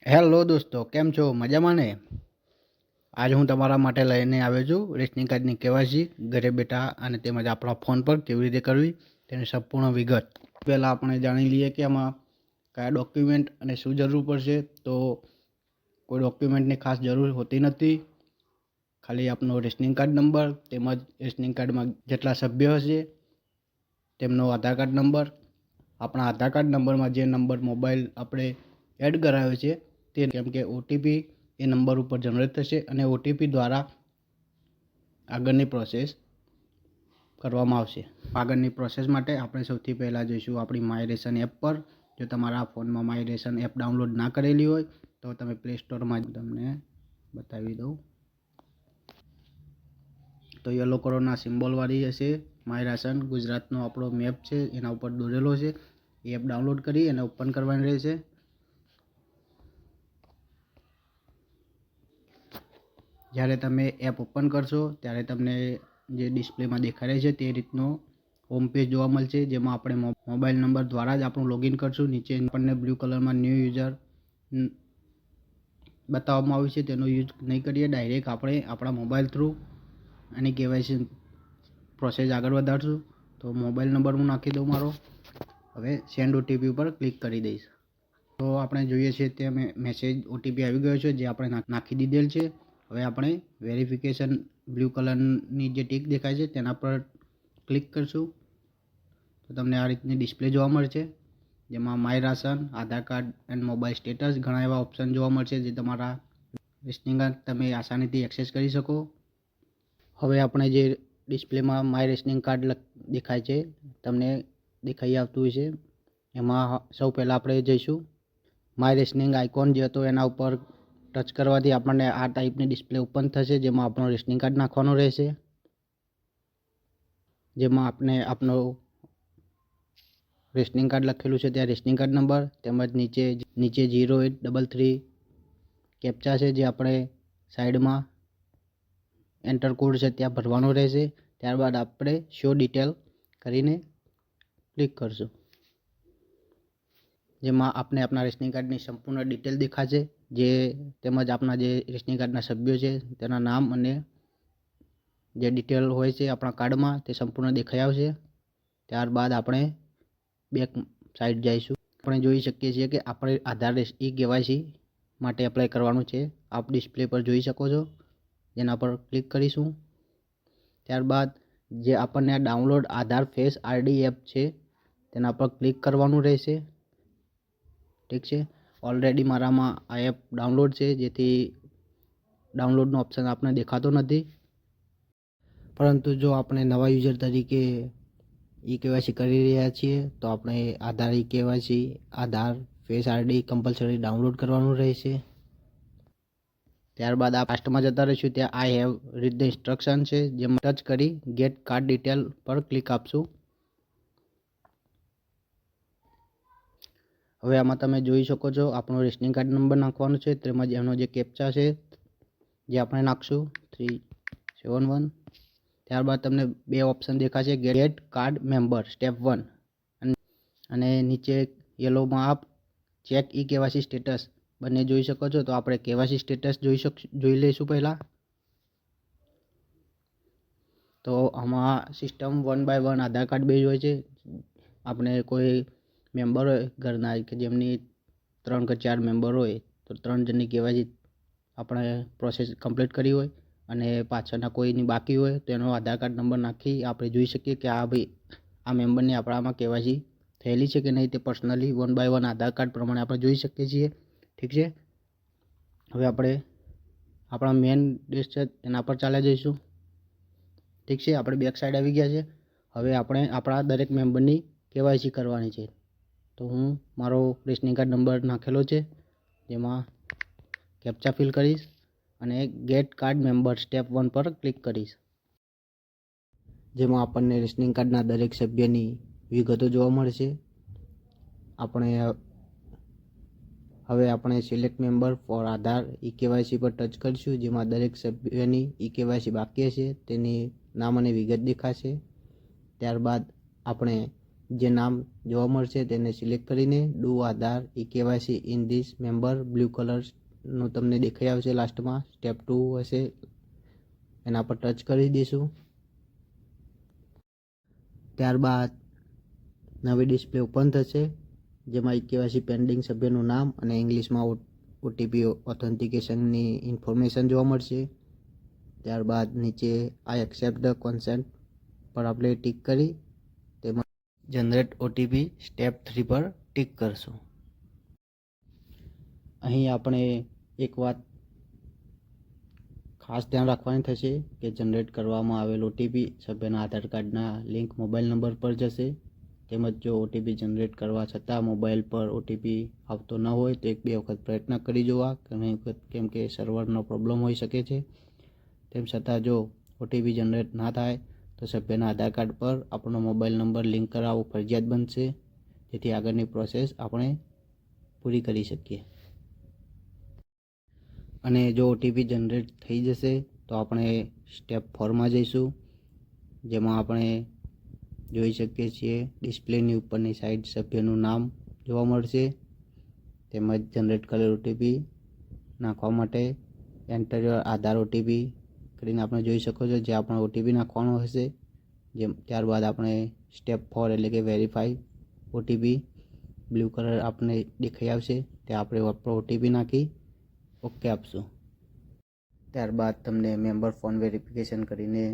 Hello દોસ્તો, કેમ છો? મજામાં ને? આજ હું તમારા માટે લઈને આવ્યો છું રેશનિંગ કાર્ડની કેવાયસી ઘરે બેઠા અને તેમજ આપણા ફોન પર કેવી રીતે કરવી તેની સંપૂર્ણ વિગત. પહેલાં આપણે જાણી લઈએ કે આમાં કયા ડોક્યુમેન્ટ અને શું જરૂર પડશે. તો કોઈ ડોક્યુમેન્ટની ખાસ જરૂર હોતી નથી, ખાલી આપનો રેશનિંગ કાર્ડ નંબર તેમજ રેશનિંગ કાર્ડમાં જેટલા સભ્ય હશે તેમનો આધાર કાર્ડ નંબર, આપણા આધાર કાર્ડ નંબરમાં જે નંબર મોબાઈલ આપણે એડ કરાવ્યો છે તે, કેમ કે ઓટીપી એ નંબર ઉપર જનરેટ થશે અને ઓટીપી દ્વારા આગળની પ્રોસેસ કરવામાં આવશે. આગળની પ્રોસેસ માટે આપણે સૌથી પહેલાં જઈશું આપણી માય રેશન એપ પર. જો તમારા ફોનમાં માય રેશન એપ ડાઉનલોડ ના કરેલી હોય તો તમે પ્લે સ્ટોરમાં તમને બતાવી દઉં તો યલો કલરના સિમ્બોલવાળી હશે માય રાશન ગુજરાતનો આપણો મેપ છે એના ઉપર દોરેલો છે. એ એપ ડાઉનલોડ કરી અને ઓપન કરવાની રહેશે. જ્યારે તમે એપ ઓપન કરશો ત્યારે તમને જે ડિસ્પ્લેમાં દેખાઈ રહી છે તે રીતનો હોમ પેજ જોવા મળશે, જેમાં આપણે મોબાઈલ નંબર દ્વારા જ આપણું લોગિન કરશું. નીચે આપણને બ્લુ કલરમાં ન્યૂ યુઝર બતાવવામાં આવ્યું છે, તેનો યુઝ નહીં કરીએ, ડાયરેક્ટ આપણે આપણા મોબાઈલ થ્રુ આની કેવાયસી પ્રોસેસ આગળ વધારશું. તો મોબાઈલ નંબર હું નાખી દઉં મારો. હવે સેન્ડ ઓટીપી ઉપર ક્લિક કરી દઈશ. તો આપણે જોઈએ છીએ તે મેસેજ ઓટીપી આવી ગયો છે જે આપણે નાખી દીધેલ છે. હવે આપણે વેરિફિકેશન બ્લુ કલરની જે ટીક દેખાય છે તેના પર ક્લિક કરશું તો તમને આ રીતની ડિસ્પ્લે જોવા મળશે, જેમાં my ration, Aadhaar card and mobile status ઘણા એવા ઓપ્શન જોવા મળશે જે તમારા રેશનિંગ કાર્ડ તમે આસાનીથી એક્સેસ કરી શકો. હવે આપણે જે ડિસ્પ્લેમાં માય રેશનિંગ કાર્ડ દેખાય છે તમને દેખાઈ આવતું હોય છે, એમાં સૌ પહેલાં આપણે જઈશું માય રેશનિંગ આઇકોન જે હતો એના ઉપર ટચ કરવાથી આપણને આ ટાઈપની ડિસ્પ્લે ઓપન થશે, જેમાં આપણો રેશનિંગ કાર્ડ નાખવાનો રહેશે. જેમાં આપણે આપણો રેશનિંગ કાર્ડ લખેલું છે ત્યાં રેશનિંગ કાર્ડ નંબર તેમજ નીચે 0833 કેપ્ચા છે જે આપણે સાઈડમાં એન્ટર કોડ છે ત્યાં ભરવાનો રહેશે. ત્યારબાદ આપણે શો ડિટેલ કરીને ક્લિક કરશું, જેમાં આપણે આપણા રેશનિંગ કાર્ડની સંપૂર્ણ ડિટેલ દેખાશે, જે તેમજ આપણા જે રેશનિંગ કાર્ડના સભ્યો છે તેના નામ અને જે ડિટેલ હોય છે આપણા કાર્ડમાં તે સંપૂર્ણ દેખાઈ આવશે. ત્યારબાદ આપણે બેક સાઈડ જઈશું. આપણે જોઈ શકીએ છીએ કે આપણે આધાર કેવાયસી માટે એપ્લાય કરવાનું છે. આપ ડિસ્પ્લે પર જોઈ શકો છો, જેના પર ક્લિક કરીશું. ત્યારબાદ જે આપણને ડાઉનલોડ આધાર ફેસ આરડી એપ છે તેના પર ક્લિક કરવાનું રહેશે. ઠીક છે, ઓલરેડી મારામાં આ એપ ડાઉનલોડ છે, જેથી ડાઉનલોડનો ઓપ્શન આપણે દેખાતો નથી. પરંતુ જો આપણે નવા યુઝર તરીકે કેવાયસી કરી રહ્યા છીએ તો આપણે આધાર કેવાયસી આધાર ફેસ આરડી કમ્પલસરી ડાઉનલોડ કરવાનું રહેશે. ત્યારબાદ આ લાસ્ટમાં જતા રહીશું, ત્યાં I have read the instruction છે, જેમાં ટચ કરી ગેટ કાર્ડ ડિટેલ પર ક્લિક આપશું. હવે આમાં તમે જોઈ શકો છો આપણો રેશનિંગ કાર્ડ નંબર નાખવાનો છે, તેમજ એનો જે કેપ્ચા છે જે આપણે નાખશું 371. ત્યારબાદ તમને બે ઓપ્શન દેખાશે, ગેટ કાર્ડ મેમ્બર સ્ટેપ 1 અને નીચે યલોમાં આપ ચેક કેવાયસી સ્ટેટસ બંને જોઈ શકો છો. તો આપણે કેવાયસી સ્ટેટસ જોઈ લઈશું પહેલાં. તો આમાં system 1 by 1 Aadhaar card base હોય છે. આપણે કોઈ મેમ્બર હોય ઘરના કે જેમની 3 કે 4 મેમ્બર હોય તો 3 જણની કેવાયસી આપણે પ્રોસેસ કમ્પ્લીટ કરી હોય અને પાછળના કોઈની બાકી હોય તો એનો આધાર કાર્ડ નંબર નાખી આપણે જોઈ શકીએ કે આ મેમ્બરની આપણામાં કેવાયસી થયેલી છે કે નહીં, તે પર્સનલી 1 બાય 1 આધાર કાર્ડ પ્રમાણે આપણે જોઈ શકીએ છીએ. ઠીક છે, હવે આપણે આપણા મેન ડિશ છે એના પર ચાલ્યા જઈશું. ઠીક છે, આપણે બેક સાઈડ આવી ગયા છે. હવે આપણે આપણા દરેક મેમ્બરની કેવાયસી કરવાની છે. તો હું મારો રેશનિંગ કાર્ડ નંબર નાખેલો છે, જેમાં કેપ્ચા ફિલ કરીશ અને ગેટ કાર્ડ મેમ્બર સ્ટેપ 1 પર ક્લિક કરીશ, જેમાં આપણને રેશનિંગ કાર્ડના દરેક સભ્યની વિગતો જોવા મળશે. હવે આપણે સિલેક્ટ મેમ્બર ફોર આધાર કેવાયસી પર ટચ કરીશું, જેમાં દરેક સભ્યની કેવાયસી બાકી હશે તેની નામ અને વિગત દેખાશે. ત્યારબાદ આપણે જે નામ જોવા મળશે તેને સિલેક્ટ કરીને do Aadhaar KYC in this member blue કલરનું તમને દેખાઈ આવશે. લાસ્ટમાં સ્ટેપ 2 હશે, એના પર ટચ કરી દઈશું. ત્યારબાદ નવી ડિસ્પ્લે ઓપન થશે, જેમાં KYC પેન્ડિંગ સભ્યનું નામ અને ઇંગ્લિશમાં OTP ઓથેન્ટિકેશનની ઇન્ફોર્મેશન જોવા મળશે. ત્યારબાદ નીચે આઈ એક્સેપ્ટ ધ કોન્સેન્ટ પર આપણે ટિક કરી તેમાં જનરેટ OTP સ્ટેપ 3 પર ટિક કરશું. અહીં આપણે એક વાત ખાસ ધ્યાન રાખવાની થશે કે જનરેટ કરવામાં આવેલ OTP સભ્યના આધાર કાર્ડના લિંક મોબાઈલ નંબર પર જશે. તેમજ જો OTP જનરેટ કરવા છતાં મોબાઈલ પર OTP આવતો ન હોય તો 1-2 વખત પ્રયત્ન કરી જોવા, કેમ કે સર્વરનો પ્રોબ્લેમ હોઈ શકે છે. તેમ છતાં જો OTP જનરેટ ના થાય તો સભ્યના આધાર કાર્ડ પર આપણો મોબાઈલ નંબર લિંક કરાવવો ફરજિયાત બનશે, જેથી આગળની પ્રોસેસ આપણે પૂરી કરી શકીએ. અને જો OTP જનરેટ થઈ જશે તો આપણે સ્ટેપ 4માં જઈશું, જેમાં આપણે જોઈ શકીએ છીએ ડિસ્પ્લેની ઉપરની સાઈડ સભ્યનું નામ જોવા મળશે. તેમજ જનરેટ કરેલ OTP નાખવા માટે એન્ટર યોર આધાર OTP કરીને આપણે જોઈ શકો છો જે આપણો OTP નાખવાનો હશે. ત્યારબાદ આપણે સ્ટેપ 4 એટલે કે વેરીફાઈ OTP બ્લુ કલર આપણે દેખાઈ આવશે, તે આપણે આપણો OTP નાખી ઓકે આપશું. ત્યારબાદ તમને મેમ્બર ફોન વેરિફિકેશન કરીને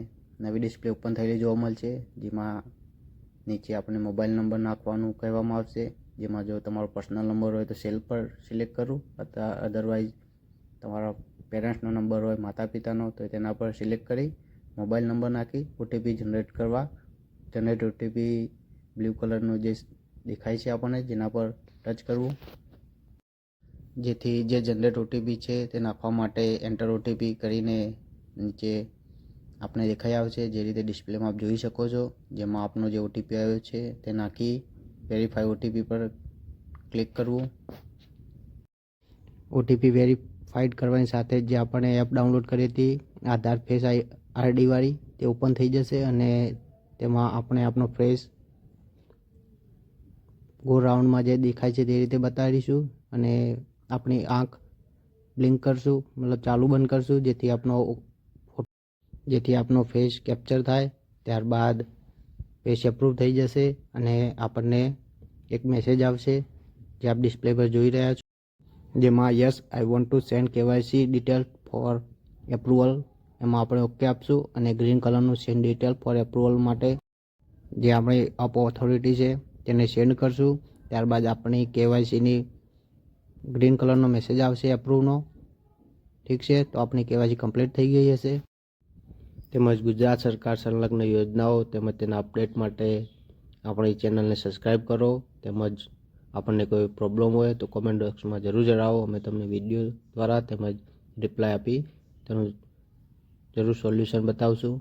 નવી ડિસ્પ્લે ઓપન થયેલી જોવા મળશે, જેમાં નીચે આપણે મોબાઈલ નંબર નાખવાનું કહેવામાં આવશે. જેમાં જો તમારો પર્સનલ નંબર હોય તો સેલ પર સિલેક્ટ કરું, અથવા અધરવાઇઝ તમારા પેરેન્ટ્સનો નંબર હોય, માતા પિતાનો, તો તેના પર સિલેક્ટ કરી મોબાઈલ નંબર નાખી OTP જનરેટ કરવા. જનરેટ OTP બ્લુ કલરનું જે દેખાય છે આપણને, જેના પર ટચ કરવું, જેથી જે જનરેટ OTP છે તે નાખવા માટે એન્ટર OTP કરીને નીચે આપણે દેખાઈ આવશે જે રીતે ડિસ્પ્લેમાં આપ જોઈ શકો છો. જેમાં આપનો જે OTP આવ્યો છે તે નાખી વેરીફાઈ OTP પર ક્લિક કરવું. OTP વેરીફાઈડ કરવાની સાથે જે આપણે એપ ડાઉનલોડ કરી હતી આધાર ફેસ ID વાળી, તે ઓપન થઈ જશે અને તેમાં આપણે આપણો ફેસ ગોળ રાઉન્ડમાં જે દેખાય છે તે રીતે બતાડીશું અને આપણી આંખ બ્લિંક કરશું, મતલબ ચાલુ બંધ કરશું, જેથી આપનો ફેસ કેપ્ચર થાય. ત્યારબાદ પેજ એપ્રૂવ થઈ જશે અને આપણને એક મેસેજ આવશે જે આપ ડિસ્પ્લે પર જોઈ રહ્યા છો, જેમાં yes I want to send KYC detail for approval, એમાં આપણે ઓકે આપશું અને ગ્રીન કલરનું સેન્ડ ડિટેલ ફોર એપ્રુવલ માટે જે આપણી અપ ઓથોરિટી છે તેને સેન્ડ કરશું. ત્યારબાદ આપણી KYCની ગ્રીન કલરનો મેસેજ આવશે એપ્રુવનો. ઠીક છે, તો આપણી KYC કમ્પ્લીટ થઈ ગઈ હશે. તેમજ ગુજરાત સરકાર સંલગ્ન યોજનાઓ તેમજ તેના અપડેટ માટે આપણી ચેનલને સબસ્ક્રાઈબ કરો. તેમજ આપણને કોઈ પ્રોબ્લેમ હોય તો કોમેન્ટ બોક્સમાં જરૂર જણાવો, અમે તમને વિડીયો દ્વારા તેમજ રિપ્લાય આપી તેનું જરૂર સોલ્યુશન બતાવશું.